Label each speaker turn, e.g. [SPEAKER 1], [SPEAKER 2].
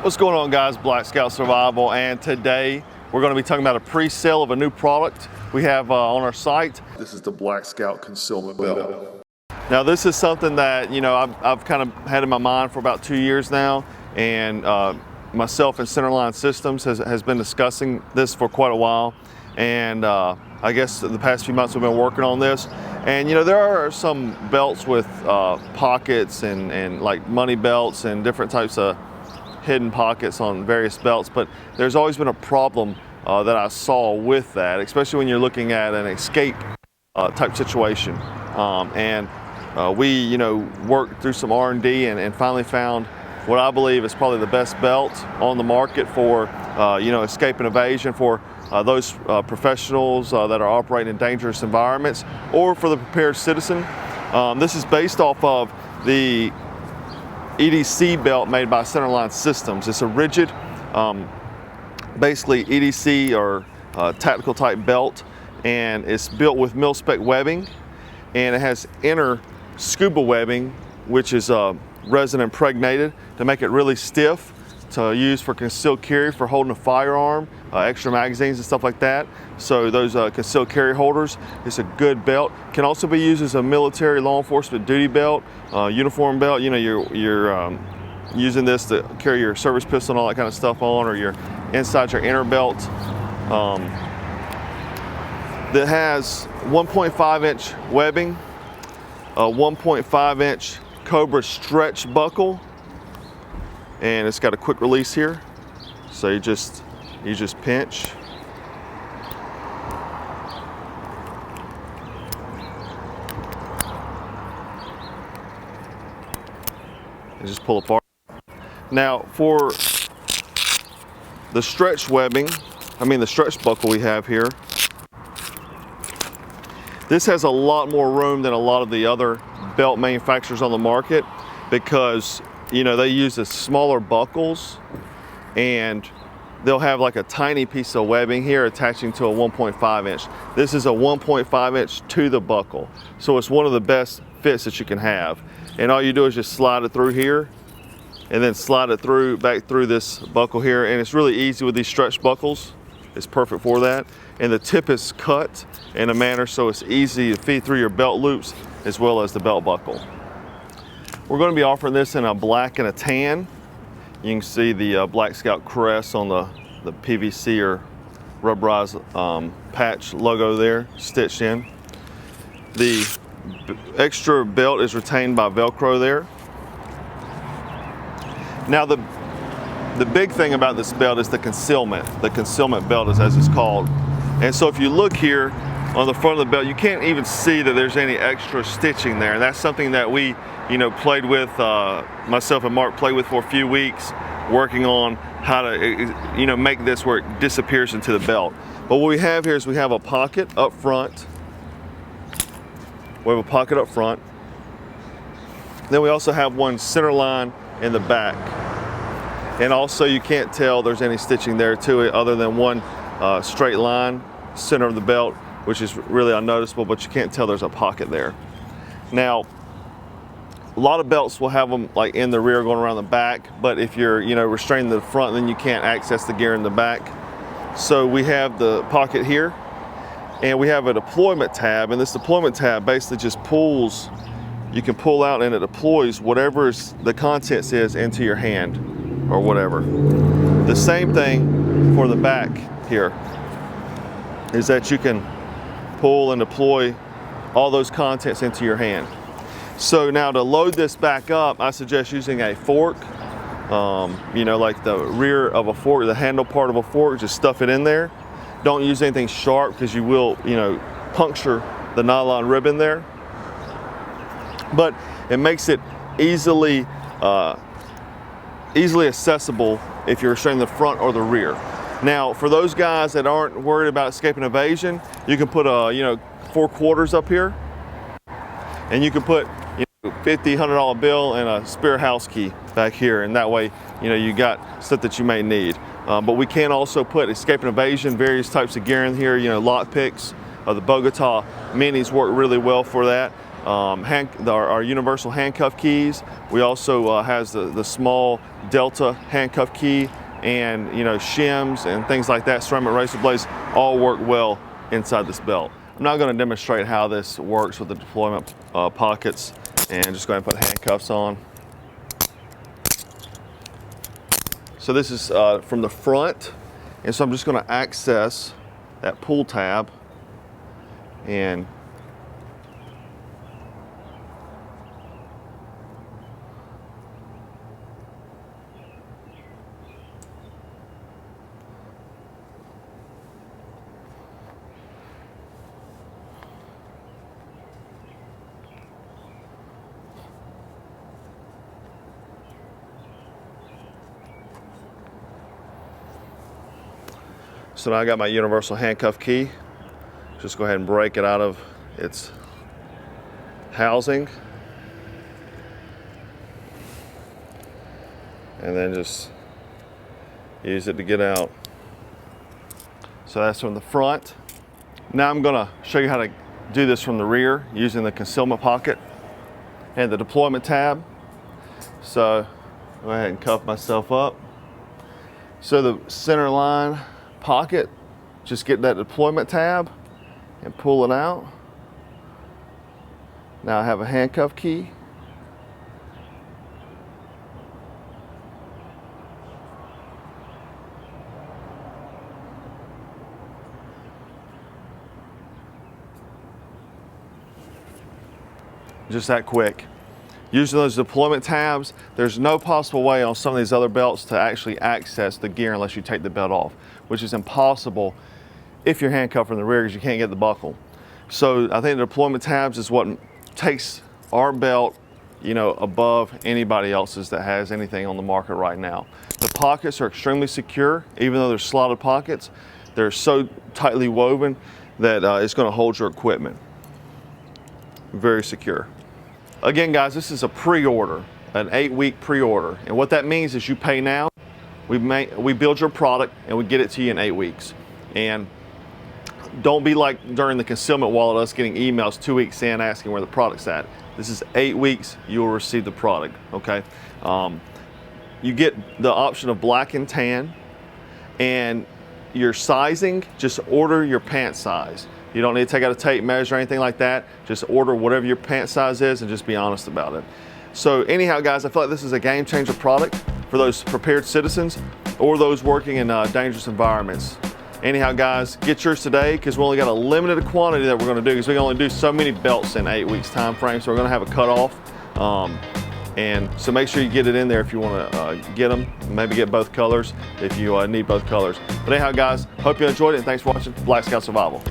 [SPEAKER 1] What's going on, guys? Black Scout Survival, and today we're going to be talking about a pre-sale of a new product we have on our site. This is the Black Scout Concealment Belt. Now this is something that I've kind of had in my mind for about 2 years now, and myself and Centerline Systems has been discussing this for quite a while, and I guess the past few months we've been working on this. And there are some belts with pockets and like money belts and different types of hidden pockets on various belts, but there's always been a problem that I saw with that, especially when you're looking at an escape type situation. We worked through some R&D and finally found what I believe is probably the best belt on the market for escape and evasion for those professionals that are operating in dangerous environments, or for the prepared citizen. This is based off of the EDC belt made by Centerline Systems. It's a rigid, basically EDC or tactical type belt, and it's built with mil-spec webbing, and it has inner scuba webbing, which is resin impregnated to make it really stiff to use for concealed carry, for holding a firearm, extra magazines and stuff like that. So those concealed carry holders, it's a good belt. Can also be used as a military law enforcement duty belt, uniform belt. You're using this to carry your service pistol and all that kind of stuff on, or you're inside your inner belt. That has 1.5 inch webbing, a 1.5 inch Cobra stretch buckle, and it's got a quick release here, so you just pinch. And just pull apart. Now for the stretch webbing, the stretch buckle we have here, this has a lot more room than a lot of the other belt manufacturers on the market, because they use the smaller buckles, and they'll have like a tiny piece of webbing here attaching to a 1.5 inch. This is a 1.5 inch to the buckle. So it's one of the best fits that you can have. And all you do is just slide it through here, and then slide it back through this buckle here. And it's really easy with these stretch buckles. It's perfect for that. And the tip is cut in a manner so it's easy to feed through your belt loops as well as the belt buckle. We're going to be offering this in a black and a tan. You can see the Black Scout crest on the PVC or rubberized patch logo there stitched in. The extra belt is retained by Velcro there. Now the big thing about this belt is the concealment. The concealment belt is as it's called. And so if you look here on the front of the belt, you can't even see that there's any extra stitching there. And that's something that we played with, myself and Mark played with for a few weeks, working on how to make this where it disappears into the belt. But what we have here is we have a pocket up front. We have a pocket up front. Then we also have one center line in the back. And also you can't tell there's any stitching there to it other than one straight line center of the belt, which is really unnoticeable, but you can't tell there's a pocket there. Now, a lot of belts will have them like in the rear going around the back, but if you're restraining the front, then you can't access the gear in the back. So we have the pocket here, and we have a deployment tab, and this deployment tab basically just pulls, you can pull out and it deploys whatever the contents is into your hand or whatever. The same thing for the back here is that you can pull and deploy all those contents into your hand. So now to load this back up, I suggest using a fork, like the rear of a fork, the handle part of a fork, just stuff it in there. Don't use anything sharp because you will, puncture the nylon ribbon there. But it makes it easily accessible if you're restraining the front or the rear. Now, for those guys that aren't worried about escape and evasion, you can put a 4 quarters up here, and you can put $50, $100 bill and a spare house key back here, and that way you got stuff that you may need. But we can also put escape and evasion, various types of gear in here, lock picks. The Bogota minis work really well for that. our universal handcuff keys. We also has the small Delta handcuff key, and shims and things like that, ceramic razor blades, all work well inside this belt. I'm not going to demonstrate how this works with the deployment pockets, and just go ahead and put handcuffs on. So this is from the front, and so I'm just going to access that pull tab and so now I got my universal handcuff key. Just go ahead and break it out of its housing. And then just use it to get out. So that's from the front. Now I'm gonna show you how to do this from the rear using the concealment pocket and the deployment tab. So go ahead and cuff myself up. So the center line pocket, just get that deployment tab and pull it out. Now I have a handcuff key. Just that quick. Using those deployment tabs, there's no possible way on some of these other belts to actually access the gear unless you take the belt off, which is impossible if you're handcuffed from the rear because you can't get the buckle. So I think the deployment tabs is what takes our belt, above anybody else's that has anything on the market right now. The pockets are extremely secure, even though they're slotted pockets. They're so tightly woven that it's going to hold your equipment. Very secure. Again, guys, this is a pre-order, an 8-week pre-order. And what that means is you pay now, we build your product, and we get it to you in 8 weeks. And don't be like during the concealment wall at us getting emails 2 weeks in asking where the product's at. This is 8 weeks, you will receive the product, okay? You get the option of black and tan, and your sizing, just order your pant size. You don't need to take out a tape measure or anything like that. Just order whatever your pant size is and just be honest about it. So anyhow, guys, I feel like this is a game changer product for those prepared citizens or those working in dangerous environments. Anyhow, guys, get yours today because we only got a limited quantity that we're going to do because we can only do so many belts in 8 weeks time frame. So we're going to have a cutoff. And so make sure you get it in there if you want to get them. Maybe get both colors if you need both colors. But anyhow, guys, hope you enjoyed it and thanks for watching Black Scout Survival.